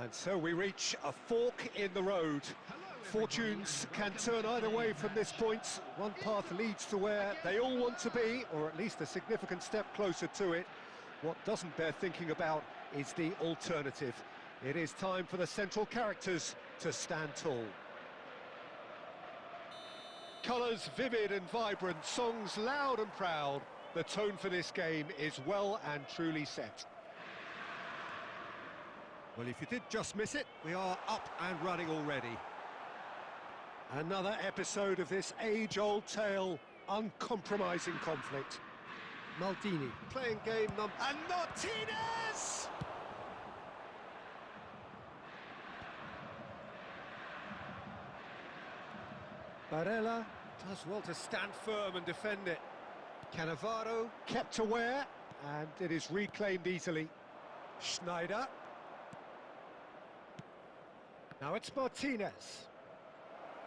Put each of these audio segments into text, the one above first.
And so we reach a fork in the road. Fortunes can turn either way from this point. One path leads to where they all want to be, or at least a significant step closer to it. What doesn't bear thinking about is the alternative. It is time for the central characters to stand tall. Colours vivid and vibrant, songs loud and proud. The tone for this game is well and truly set. Well, if you did just miss it, we are up and running already. Another episode of this age-old tale, uncompromising conflict. Maldini playing game number... And Martinez! Barella does well to stand firm and defend it. Cannavaro kept aware, and it is reclaimed easily. Schneider. Now it's Martinez.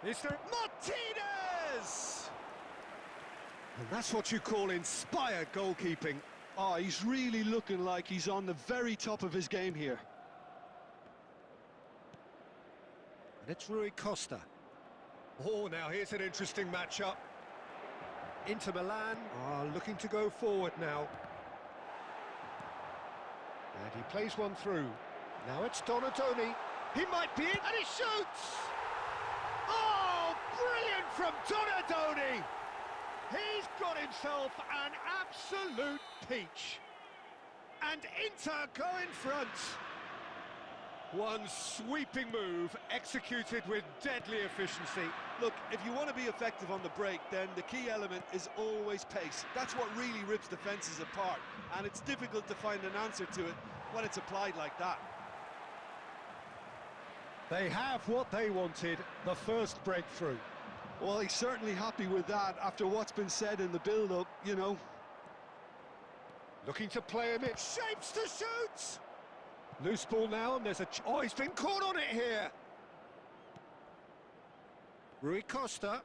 Is there... Martinez! And that's what you call inspired goalkeeping. Oh, he's really looking like he's on the very top of his game here. And it's Rui Costa. Oh, now here's an interesting matchup. Inter Milan are looking to go forward now. And he plays one through. Now it's Donadoni. He might be in, and he shoots! Oh, brilliant from Donadoni! He's got himself an absolute peach. And Inter go in front. One sweeping move, executed with deadly efficiency. Look, if you want to be effective on the break, then the key element is always pace. That's what really rips defences apart, and it's difficult to find an answer to it when it's applied like that. They have what they wanted, the first breakthrough. Well, he's certainly happy with that after what's been said in the build-up, you know. Looking to play him in, shapes to shoot! Loose ball now, and there's a... Oh, he's been caught on it here! Rui Costa.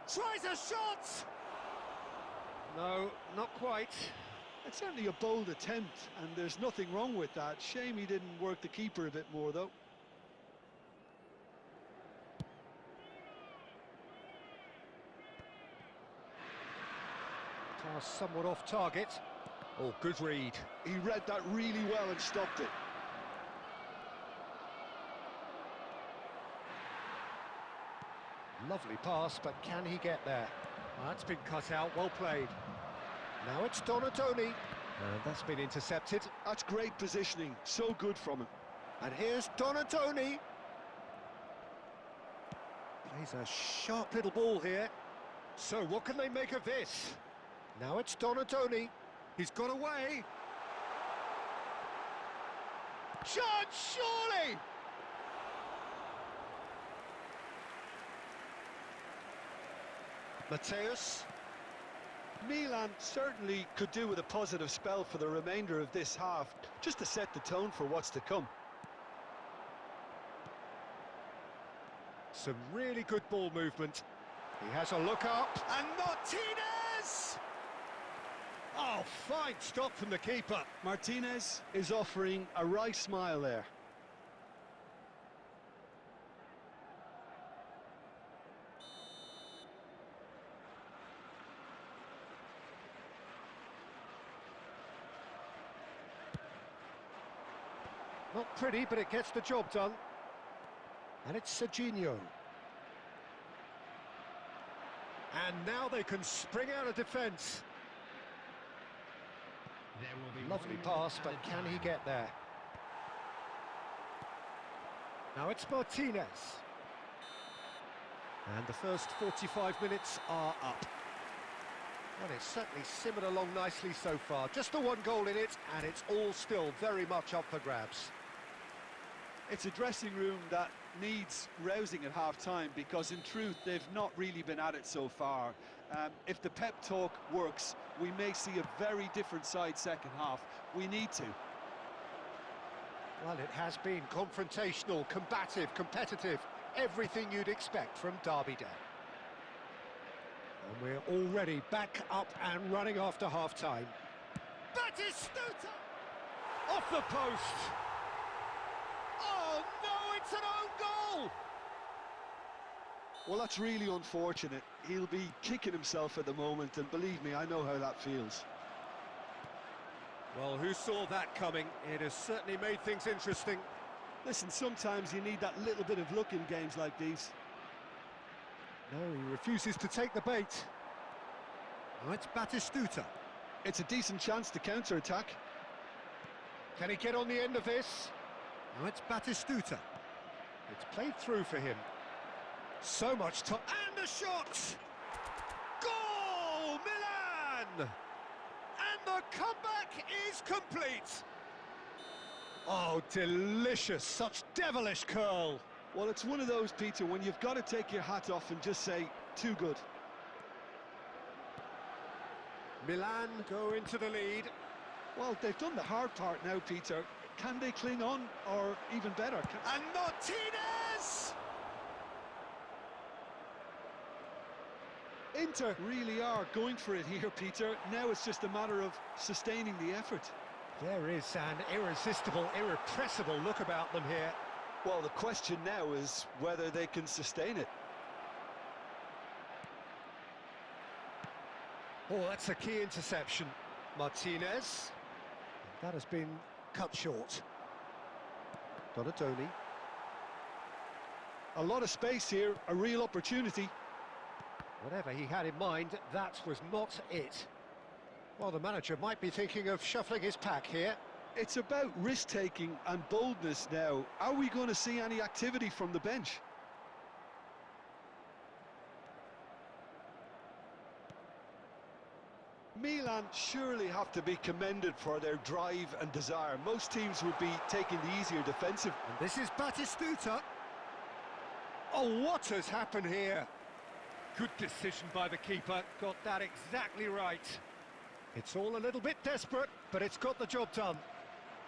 Tries a shot! No, not quite. It's certainly a bold attempt, and there's nothing wrong with that. Shame he didn't work the keeper a bit more, though. Pass somewhat off target. Oh, good read. He read that really well and stopped it. Lovely pass, but can he get there? That's been cut out, well played. Now it's Donadoni. And that's been intercepted. That's great positioning, so good from him. And here's Donadoni. Plays a sharp little ball here. So what can they make of this? Now it's Donadoni. He's got away. Shot, surely! Mateus. Milan certainly could do with a positive spell for the remainder of this half, just to set the tone for what's to come. Some really good ball movement. He has a look up, and Martinez! Oh, fine stop from the keeper. Martinez is offering a wry smile there. Not pretty, but it gets the job done. And it's Serginho. And now they can spring out of defence. Lovely pass, but can he get there? Now it's Martinez. And the first 45 minutes are up. And it's certainly simmered along nicely so far. Just the one goal in it, and it's all still very much up for grabs. It's a dressing room that needs rousing at half-time, because in truth they've not really been at it so far. If the pep talk works, we may see a very different side second half. We need to. Well, it has been confrontational, combative, competitive, everything you'd expect from Derby Day. And we're already back up and running after half-time. Batistuta! Off the post! Oh no, it's an own goal! Well, that's really unfortunate. He'll be kicking himself at the moment, and believe me, I know how that feels. Well, who saw that coming? It has certainly made things interesting. Listen, sometimes you need that little bit of luck in games like these. No, he refuses to take the bait. Now it's Batistuta. It's a decent chance to counter-attack. Can he get on the end of this? Now it's Batistuta. It's played through for him. So much time. And the shot! Goal! Milan! And the comeback is complete. Oh, delicious. Such devilish curl. Well, it's one of those, Peter, when you've got to take your hat off and just say, too good. Milan go into the lead. Well, they've done the hard part now, Peter. Can they cling on, or even better? And Martinez! Inter really are going for it here, Peter. Now it's just a matter of sustaining the effort. There is an irresistible, irrepressible look about them here. Well, the question now is whether they can sustain it. Oh, that's a key interception. Martinez. That has been cut short. Donatoni. A lot of space here, a real opportunity. Whatever he had in mind, that was not it. Well, the manager might be thinking of shuffling his pack here. It's about risk-taking and boldness now. Are we going to see any activity from the bench? Milan surely have to be commended for their drive and desire. Most teams would be taking the easier defensive. And this is Batistuta. Oh, what has happened here? Good decision by the keeper. Got that exactly right. It's all a little bit desperate, but it's got the job done.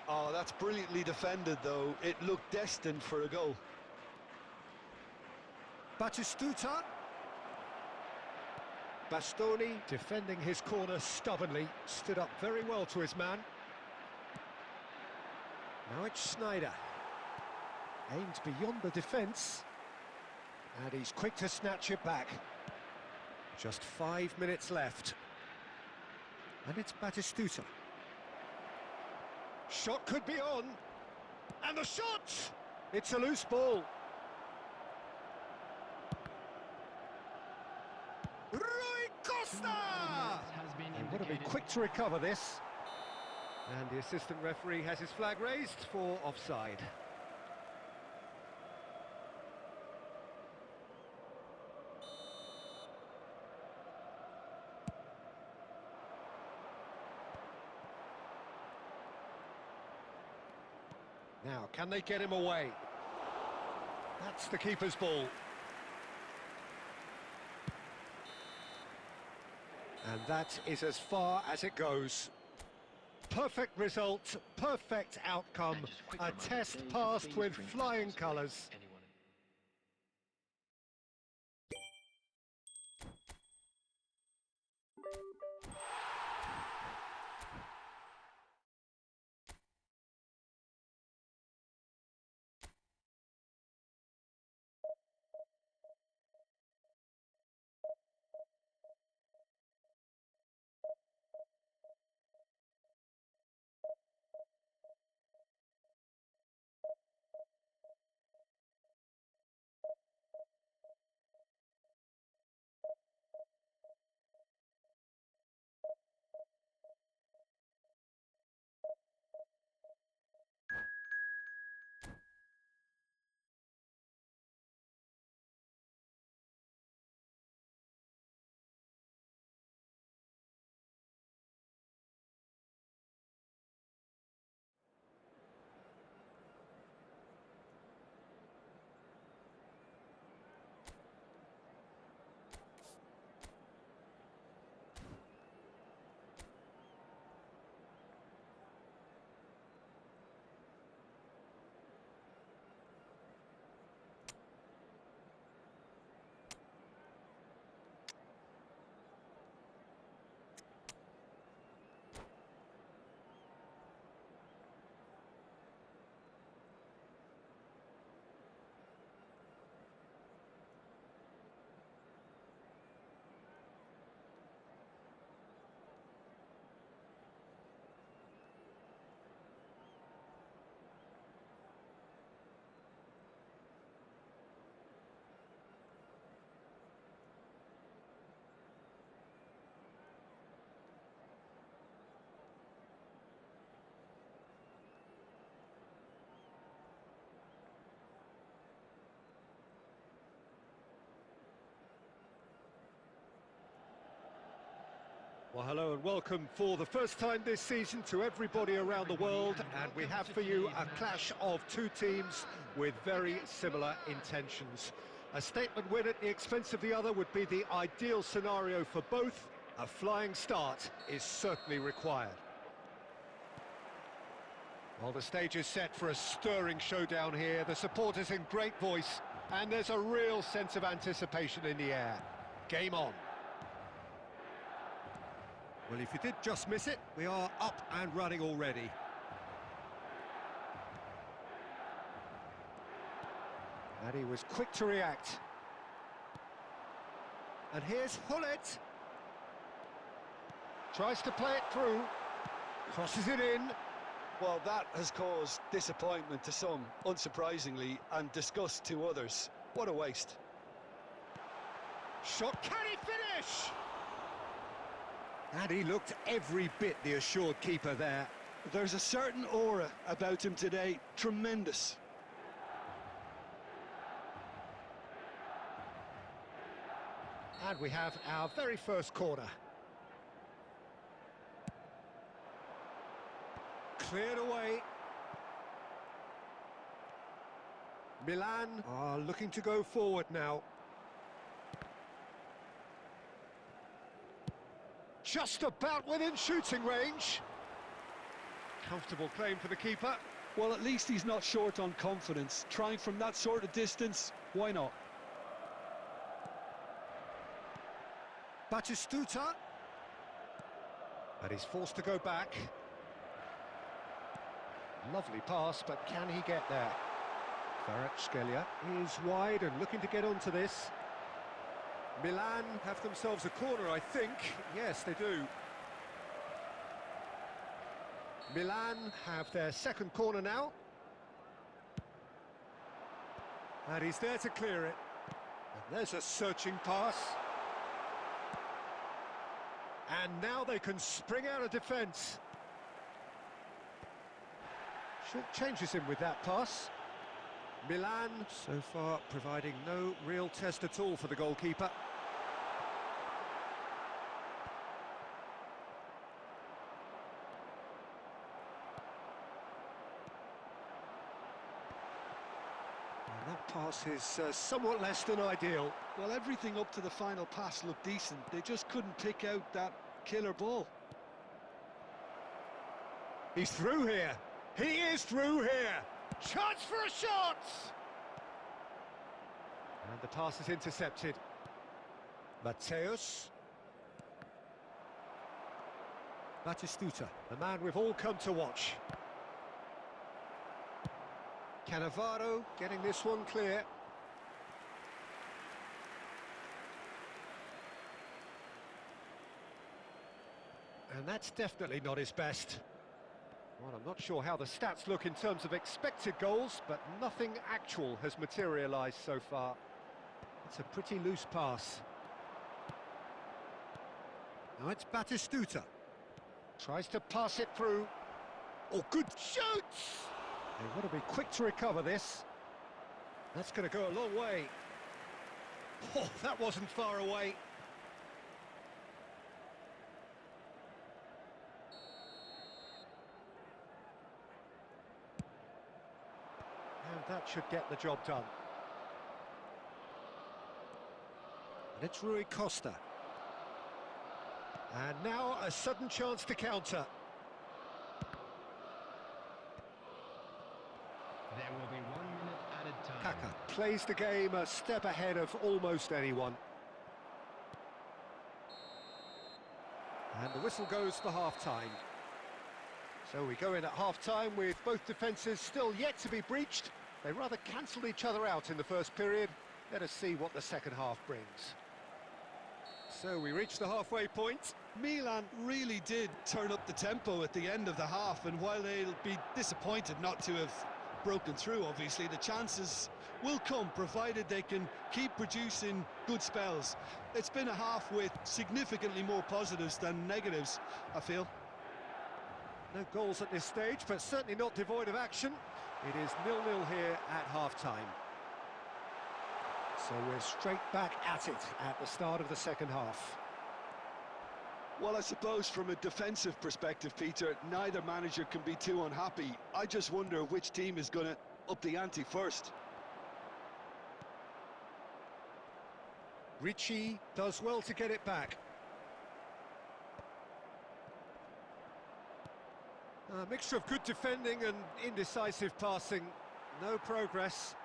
Oh, that's brilliantly defended, though. It looked destined for a goal. Batistuta. Bastoni defending his corner stubbornly, stood up very well to his man. Now it's Sneijder. Aims beyond the defence. And he's quick to snatch it back. Just 5 minutes left. And it's Batistuta. Shot could be on. And the shot! It's a loose ball. Rui Costa! And got to be quick to recover this. And the assistant referee has his flag raised for offside. Now, can they get him away? That's the keeper's ball. And that is as far as it goes. Perfect result, perfect outcome. A test passed with flying colours. Well, hello and welcome for the first time this season to everybody around the world, and we have for you a clash of two teams with very similar intentions. A statement win at the expense of the other would be the ideal scenario for both. A flying start is certainly required. Well, the stage is set for a stirring showdown here. The supporters in great voice, and there's a real sense of anticipation in the air. Game on. Well, if you did just miss it, we are up and running already. And he was quick to react. And here's Hullet. Tries to play it through. Crosses it in. Well, that has caused disappointment to some, unsurprisingly, and disgust to others. What a waste. Shot, can he finish? And he looked every bit the assured keeper there. There's a certain aura about him today, tremendous. And we have our very first corner. Cleared away. Milan are looking to go forward now. Just about within shooting range. Comfortable claim for the keeper. Well, at least he's not short on confidence. Trying from that sort of distance, why not? Batistuta. And he's forced to go back. Lovely pass, but can he get there? Kvaratskhelia is wide and looking to get onto this. Milan have themselves a corner, I think. Yes, they do. Milan have their second corner now. And he's there to clear it. And there's a searching pass. And now they can spring out of defence. Changes him with that pass. Milan, so far, providing no real test at all for the goalkeeper. And that pass is somewhat less than ideal. Well, everything up to the final pass looked decent. They just couldn't pick out that killer ball. He's through here. He is through here. Chance for a shot! And the pass is intercepted. Mateus. Batistuta, the man we've all come to watch. Cannavaro getting this one clear. And that's definitely not his best. Well, I'm not sure how the stats look in terms of expected goals, but nothing actual has materialised so far. It's a pretty loose pass. Now it's Batistuta. Tries to pass it through. Oh, good shoots! They've got to be quick to recover this. That's going to go a long way. Oh, that wasn't far away. And that should get the job done. And it's Rui Costa. And now a sudden chance to counter. There will be 1 minute added time. Kaka plays the game a step ahead of almost anyone. And the whistle goes for half-time. So we go in at half-time with both defences still yet to be breached. They rather cancelled each other out in the first period. Let us see what the second half brings. So we reach the halfway point. Milan really did turn up the tempo at the end of the half, and while they'll be disappointed not to have broken through, obviously, the chances will come, provided they can keep producing good spells. It's been a half with significantly more positives than negatives, I feel. No goals at this stage, but certainly not devoid of action. It is 0-0 here at half-time. So we're straight back at it at the start of the second half. Well, I suppose from a defensive perspective, Peter, neither manager can be too unhappy. I just wonder which team is going to up the ante first. Ricci does well to get it back. A mixture of good defending and indecisive passing. No progress.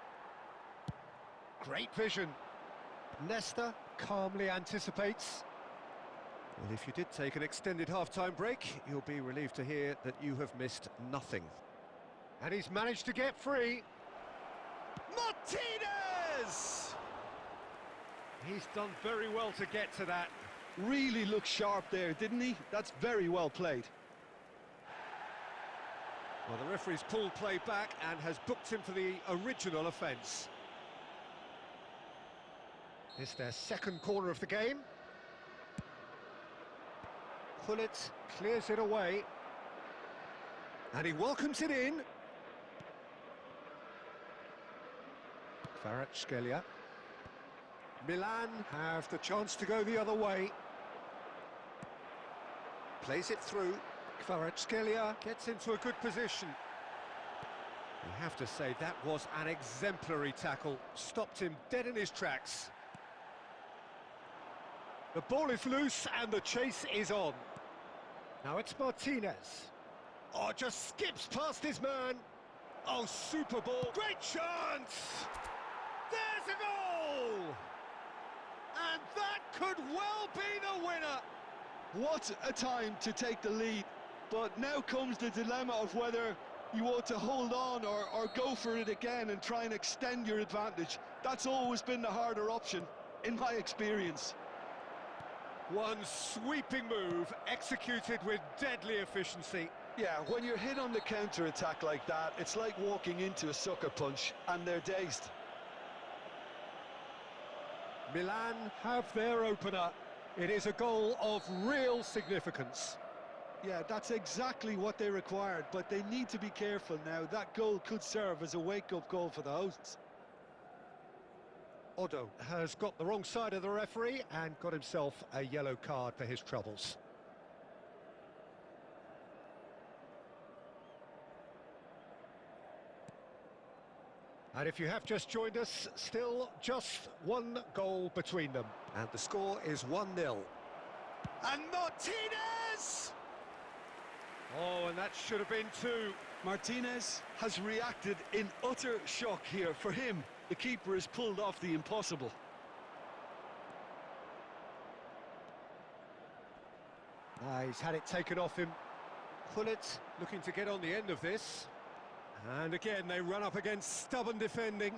Great vision. Nesta calmly anticipates. Well, if you did take an extended half-time break, you'll be relieved to hear that you have missed nothing. And he's managed to get free. Martinez! He's done very well to get to that. Really looked sharp there, didn't he? That's very well played. Well, the referee's pulled play back and has booked him for the original offence. It's their second corner of the game. Gullit clears it away. And he welcomes it in. Kvaratskhelia. Milan have the chance to go the other way. Plays it through. Kvaratskhelia gets into a good position. You have to say that was an exemplary tackle. Stopped him dead in his tracks. The ball is loose and the chase is on. Now it's Martinez. Oh, just skips past his man. Oh, super ball. Great chance! There's a goal! And that could well be the winner. What a time to take the lead. But now comes the dilemma of whether you ought to hold on or go for it again and try and extend your advantage. That's always been the harder option, in my experience. One sweeping move, executed with deadly efficiency. Yeah, when you're hit on the counter-attack like that, it's like walking into a sucker punch, and they're dazed. Milan have their opener. It is a goal of real significance. Yeah, that's exactly what they required, but they need to be careful now. That goal could serve as a wake-up call for the hosts. Odo has got the wrong side of the referee and got himself a yellow card for his troubles. And if you have just joined us, still just one goal between them. And the score is 1-0. And Martinez! Oh, and that should have been two. Martinez has reacted in utter shock here. For him, the keeper has pulled off the impossible. He's had it taken off him. Gullit looking to get on the end of this. And again, they run up against stubborn defending.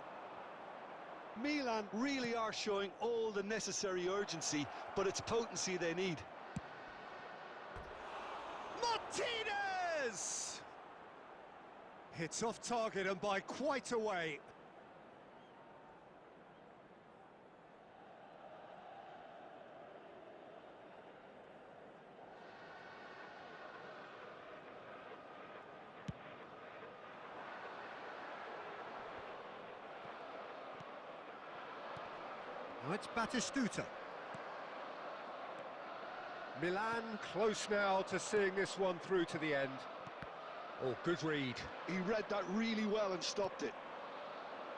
Milan really are showing all the necessary urgency, but it's potency they need. Martinez! Hits off target and by quite a way. Now it's Batistuta. Milan close now to seeing this one through to the end. Oh, good read. He read that really well and stopped it.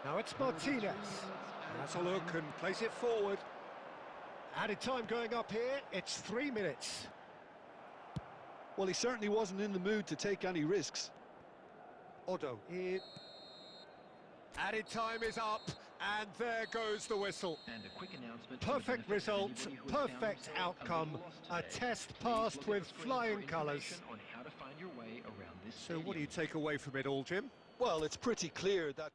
Now it's Martinez. Has a look and plays it forward. Added time going up here, it's 3 minutes. Well, he certainly wasn't in the mood to take any risks. Odo. Added time is up, and there goes the whistle. And a quick announcement. Perfect result, perfect outcome. A test passed with flying colours. So what do you take away from it all, Jim? Well, it's pretty clear that...